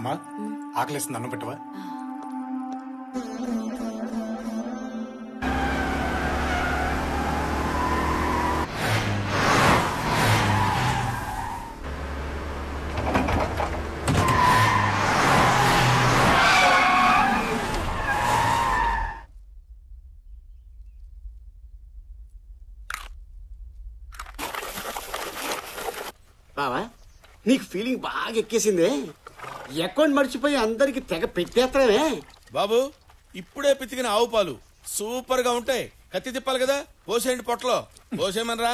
అమ్మా ఆకలిస్తుంది, అన్నం పెట్టవా? బావా నీకు ఫీలింగ్ బాగా ఎక్కేసిందే. అకౌంట్ మర్చిపోయి అందరికి తెగ పెట్టేస్తానే. బాబు ఇప్పుడే పితికిన ఆవు పాలు సూపర్ గా ఉంటాయి. కత్తి తిప్పాలి కదా, పోసేయండి పొట్టలో. పోసేయమనరా?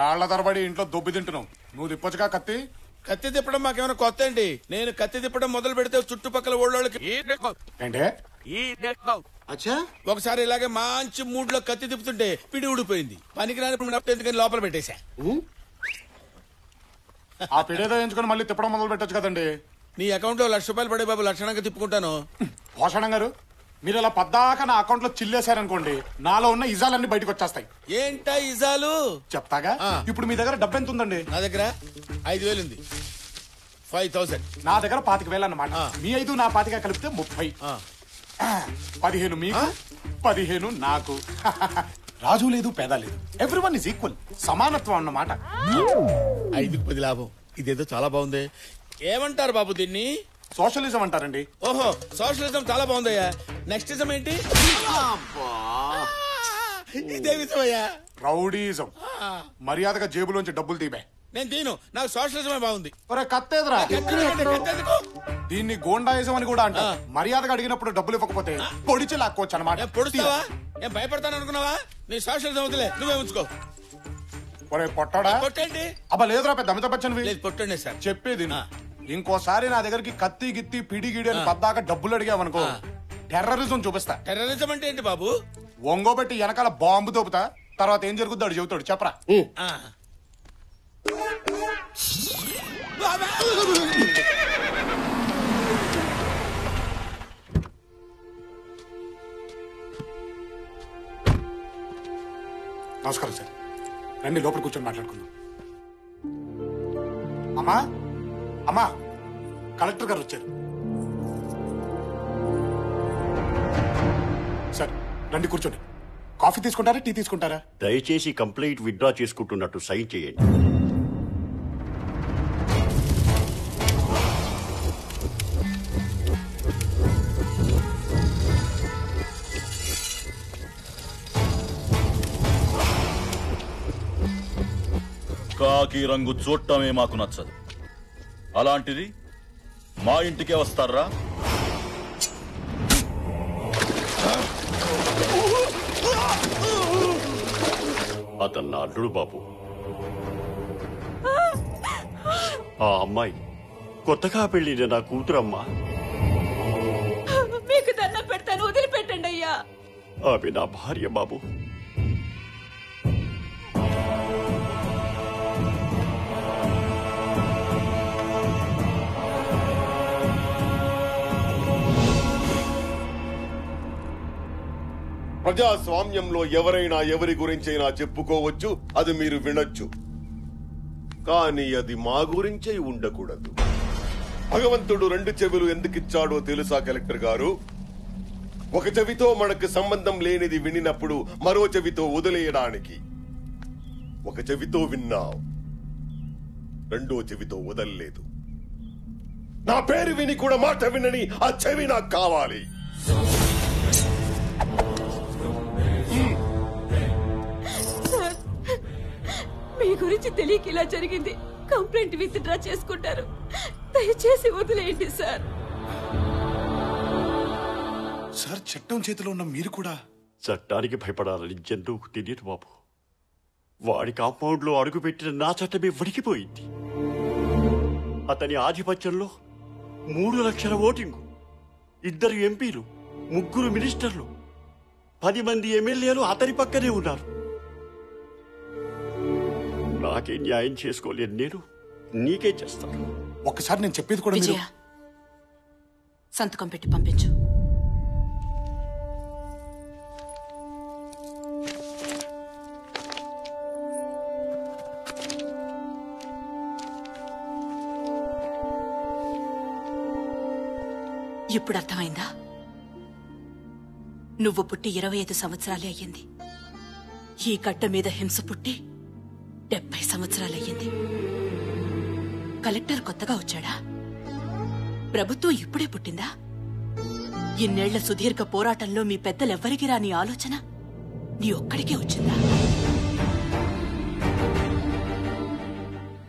ఏళ్ల తరబడి ఇంట్లో దొబ్బి తింటున్నావు, నువ్వు తిప్పొచ్చుగా కత్తి. కత్తి తిప్పడం మాకేమైనా కొత్త అండి? నేను కత్తి తిప్పడం మొదలు పెడితే చుట్టుపక్కల ఊళ్ళోళ్ళకి ఏంటే అచ్చా ఒకసారి ఇలాగే మంచి మూడ్ లో కత్తి తిప్పుతుంటే పిడి ఊడిపోయింది. పనికిరాని ఎందుకని లోపల పెట్టేశా. ఆ పిడేదో ఎంచుకొని మళ్ళీ తిప్పడం మొదలు పెట్టొచ్చు కదండి. నీ అకౌంట్ లో ₹1,00,000 పడే బాబు, లక్షణంగా తిప్పుకుంటాను. భూషణం గారు, మీరు ఇలా పద్దాక నా అకౌంట్ లో చిల్లేశారనుకోండి, నాలో ఉన్న ఇజాలన్నీ బయటకు వచ్చేస్తాయి. ఏంటా ఇజాలు? చెప్తాగా. ఇప్పుడు మీ దగ్గర డబ్బు ఎంత ఉందండి? నా దగ్గర 5,000 ఉంది. 5,000. నా దగ్గర 25,000 అన్నమాట. మీ 5 నా 25 కలిపితే 30. 15 మీకు, 15 నాకు. రాజు లేదు, పేద లేదు, ఎవ్రీవన్ ఇస్ ఈక్వల్. సమానత్వం అన్నమాట. 5కి 10 లాభం. ఇదేదో చాలా బాగుంది. ఏమంటారు బాబు దీన్ని? సోషలిజం అంటారండి. ఓహో, సోషలిజం చాలా బాగుందయ్యా. నెక్స్ట్ ఇజం ఏంటి? ఇదే విధమయ్యా. రౌడీజం. మర్యాదగా జేబులోంచి డబ్బులు తీబే. నేను దీను, నాకు సోషలిజమే బాగుంది. కత్తేదరా? కత్తెందుకు? దీన్ని గోండాయిజం అని కూడా అంటారు. మర్యాదగా అడిగినప్పుడు డబ్బులు ఇవ్వకపోతే పొడిచి లాక్కోవచ్చు అనమాట. పొడుస్తావా? ఏం భయపడతాను అనుకున్నావా? నీ సోషలిజం వదిలే, నువ్వే ఉంచుకో. ఒరే పొట్టాడా, పొట్టండి. అబ్బా లేదురా, పెద్ద అమితాబ్ బచ్చన్ పొట్టండి సార్. చెప్పేది ఇంకోసారి నా దగ్గరికి కత్తి గిత్తి పిడి గిడి అని పద్దాక డబ్బులు అడిగావనుకో, టెర్రరిజం చూపిస్తా. టెర్రరిజం అంటే ఏంటి బాబు? ఒంగోబెట్టి వెనకాల బాంబు దోపుతా, తర్వాత ఏం జరుగుద్దో అడు చెబుతాడు. చెప్పరా? నమస్కారం సార్, రండి లోపల కూర్చొని మాట్లాడుకుందాం. అమ్మా అమ్మా, కలెక్టర్ గారు వచ్చారు. సార్ రండి కూర్చోండి. కాఫీ తీసుకుంటారా, టీ తీసుకుంటారా? దయచేసి కంప్లైంట్ విత్డ్రా చేసుకుంటున్నట్టు సైన్ చేయండి. కాకి రంగు చూడటమే మాకు నచ్చదు. అలాంటిది మా ఇంటికే వస్తారా? అతను నా అల్లుడు బాబు. ఆ అమ్మాయి కొత్తగా పెళ్లిన నా కూతురమ్మా. మీకు దండం పెడతాను, వదిలిపెట్టండి అయ్యా. ఆమె నా భార్య బాబు. ప్రజాస్వామ్యంలో ఎవరైనా ఎవరి గురించైనా చెప్పుకోవచ్చు, అది మీరు వినొచ్చు. కానీ అది మా గురించే ఉండకూడదు. భగవంతుడు 2 చెవులు ఎందుకిచ్చాడో తెలుసా కలెక్టర్ గారు? ఒక చెవితో మనకు సంబంధం లేనిది వినినప్పుడు మరో చెవితో వదిలేయడానికి. ఒక చెవితో విన్నావు, రెండో చెవితో వదల్లేదు. నా పేరు విని కూడా మాట వినని ఆ చెవి నాకు కావాలి. మీ గురించి తెలియక ఇలా జరిగింది. కంప్లైంట్ విత్డ్రా చేసుకుంటారు, దయచేసి వదిలేయండి సార్. సార్ చట్టం చేతిలో ఉన్న మీరు కూడా చట్టానికి భయపడాలని జంతువుకు తెలియదు బాబు. వాడి కాంపౌండ్ లో అడుగుపెట్టిన నా చట్టమే వణికిపోయింది. అతని ఆధిపత్యంలో 3 లక్షల ఓటింగు, 2 ఎంపీలు, 3 మినిస్టర్లు, 10 మంది ఎమ్మెల్యేలు అతని పక్కనే ఉన్నారు. నాకే న్యాయం చేసుకోలేను నేను, నీకే చేస్తాను. ఒక్కసారి నేను చెప్పేది కూడా విజయ, సంతకం పెట్టి పంపించు. ఇప్పుడు అర్థమైందా? నువ్వు పుట్టి 25 సంవత్సరాలే అయ్యింది. ఈ గడ్డ మీద హింస పుట్టి 70 సంవత్సరాలయ్యింది. కలెక్టర్ కొత్తగా వచ్చాడా? ప్రభుత్వం ఇప్పుడే పుట్టిందా? ఇన్నేళ్ల సుదీర్ఘ పోరాటంలో మీ పెద్దలెవ్వరికి రాని ఆలోచన నీ ఒక్కడికే వచ్చిందా?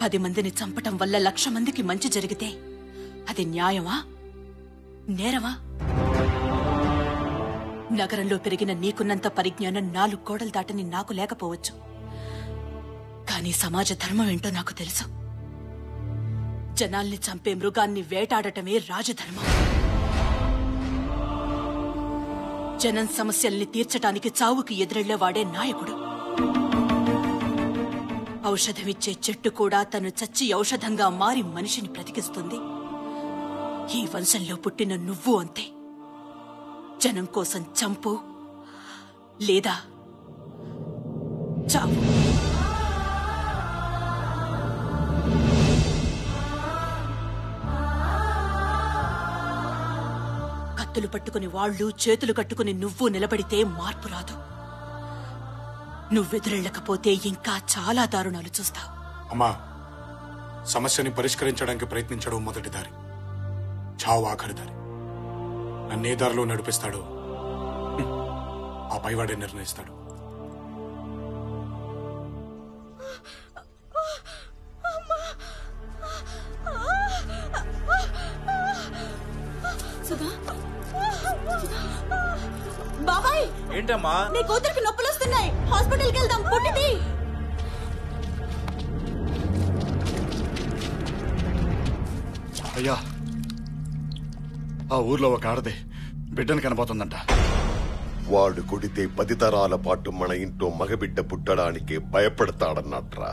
10 మందిని చంపటం వల్ల 1,00,000 మందికి మంచి జరిగితే అది న్యాయమా, నేరమా? నగరంలో పెరిగిన నీకున్నంత పరిజ్ఞానం 4 గోడలు దాటని నాకు లేకపోవచ్చు. కానీ సమాజ ధర్మం ఏంటో నాకు తెలుసు. జనాల్ని చంపే మృగాన్ని వేటాడటమే రాజధర్మం. జనం సమస్యల్ని తీర్చటానికి చావుకి ఎదురెళ్లేవాడే నాయకుడు. ఔషధమిచ్చే చెట్టు కూడా తను చచ్చి ఔషధంగా మారి మనిషిని బ్రతికిస్తుంది. ఈ వంశంలో పుట్టిన నువ్వు అంతే. జనం కోసం చంపు లేదా చావు. కత్తులు పట్టుకుని వాళ్ళు, చేతులు కట్టుకుని నువ్వు నిలబడితే మార్పు రాదు. నువ్వెదురెళ్ళకపోతే ఇంకా చాలా దారుణాలు చూస్తావు. అమ్మా, సమస్యని పరిష్కరించడానికి ప్రయత్నించడం మొదటి దారి, చావు ఆఖరి దారి. నన్నే దారిలో నడిపిస్తాడో ఆ పైవాడే నిర్ణయిస్తాడు. బాబాయ్, ఏంటమ్మా? నీ కూతురికి నొప్పులు వస్తున్నాయి, హాస్పిటల్కి వెళ్దాం. పుట్టిది. అయ్యా, ఆ ఊర్లో ఒక ఆడది బిడ్డను కనబోతుందంట. వాడు కొడితే 10 తరాల పాటు మన ఇంట్లో మగబిడ్డ పుట్టడానికి భయపడతాడన్నట్రా.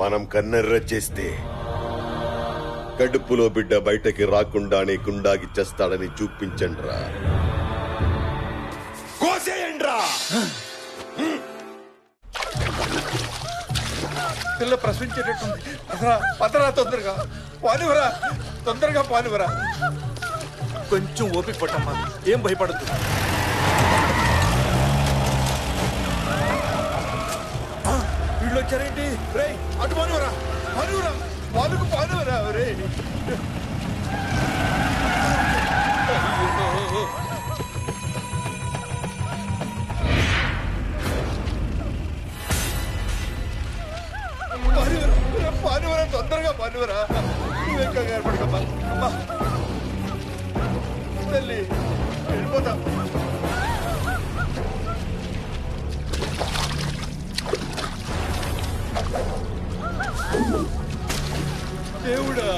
మనం కన్నెర్ర చేస్తే కడుపులో బిడ్డ బయటకి రాకుండానే గుండాగిచ్చేస్తాడని చూపించండ్రా. కోసేయండ్రా. పిల్ల ప్రశ్నించేటట్టుంది. పదరా, తొందరగా పానివరా, తొందరగా పానివరా. కొంచెం ఓపిక పట్టమ్మా, ఏం భయపడద్దు. వీళ్ళు వచ్చారేంటి? రే, అటు పానివరా, పానివరా, పానుకు పానివరా. రే, పానివరా, తొందరగా పానివరా. నువ్వేం కంగారు పడకమ్మా. అమ్మా తల్లి, వెళ్ళిపోతా. దేవుడా,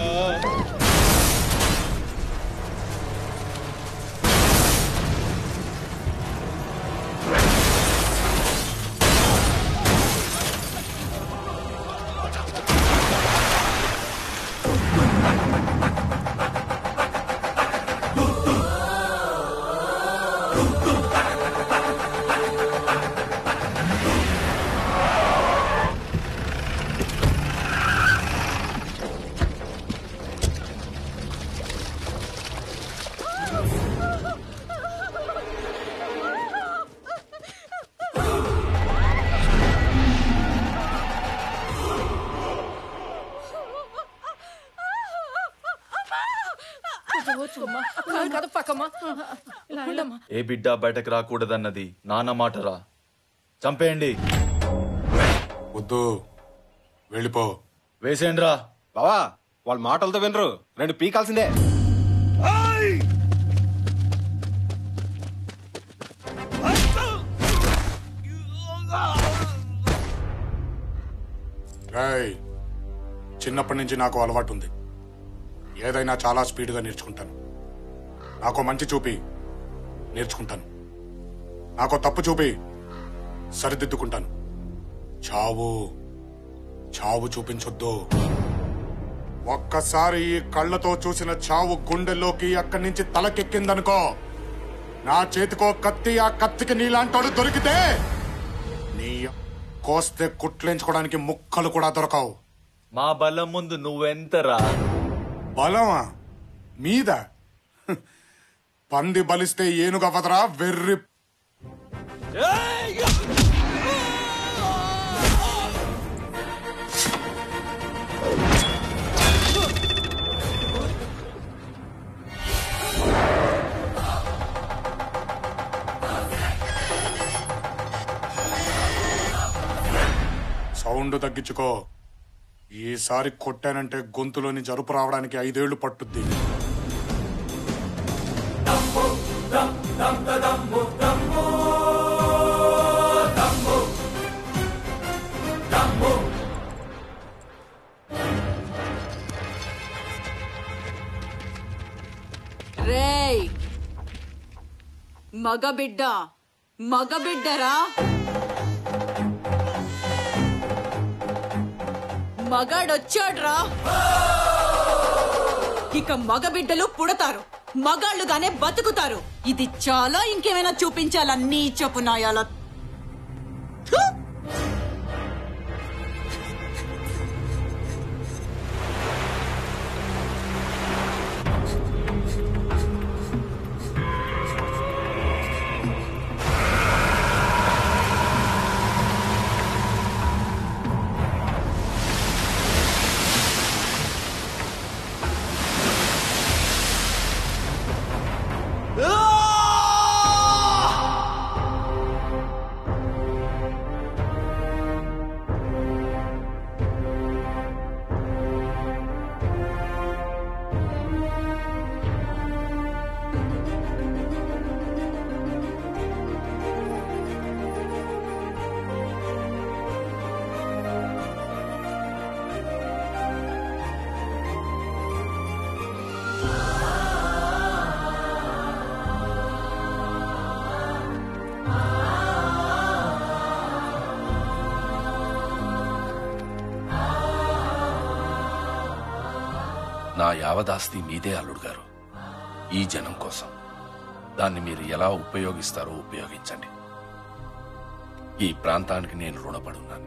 ఏ బిడ్డ బయటకు రాకూడదన్నది నాన్న మాటరా. చంపేయండి. వద్దు, వెళ్ళిపో. వేసేయండిరా. బావా, వాళ్ళ మాటలతో వినరు, 2 పీకాల్సిందే. చిన్నప్పటి నుంచి నాకు అలవాటు ఉంది. ఏదైనా చాలా స్పీడ్గా నేర్చుకుంటాను. నాకు మంచి చూపి నేర్చుకుంటాను, నాకు తప్పు చూపి సరిదిద్దుకుంటాను. చావు చావు చూపించొద్దు. ఒక్కసారి ఈ కళ్ళతో చూసిన చావు గుండెల్లోకి అక్కడి నుంచి తలకెక్కిందనుకో, నా చేతికో కత్తి, ఆ కత్తికి నీలాంటోడు దొరికితే నీ కోస్తే కుట్లేంచుకోవడానికి ముక్కలు కూడా దొరకవు. మా బలం ముందు నువ్వెంతరా? బలమా? మీద పంది బలిస్తే ఏనుగవదరా వెర్రి. సౌండ్ తగ్గించుకో. ఈసారి కొట్టానంటే గొంతులోని జరుపు రావడానికి 5 ఏళ్లు పట్టుద్ది. రేయ్ మగబిడ్డరా మగాడొచ్చాడ్రా. ఇక మగబిడ్డలు పుడతారు, మగాళ్ళుగానే బతుకుతారు. ఇది చాలా ఇంకేమైనా చూపించాలా నీ చెప్పు నాయాల? నా యావదాస్తి మీదే అల్లుడు గారు. ఈ జనం కోసం దాన్ని మీరు ఎలా ఉపయోగిస్తారో ఉపయోగించండి. ఈ ప్రాంతానికి నేను రుణపడున్నాను.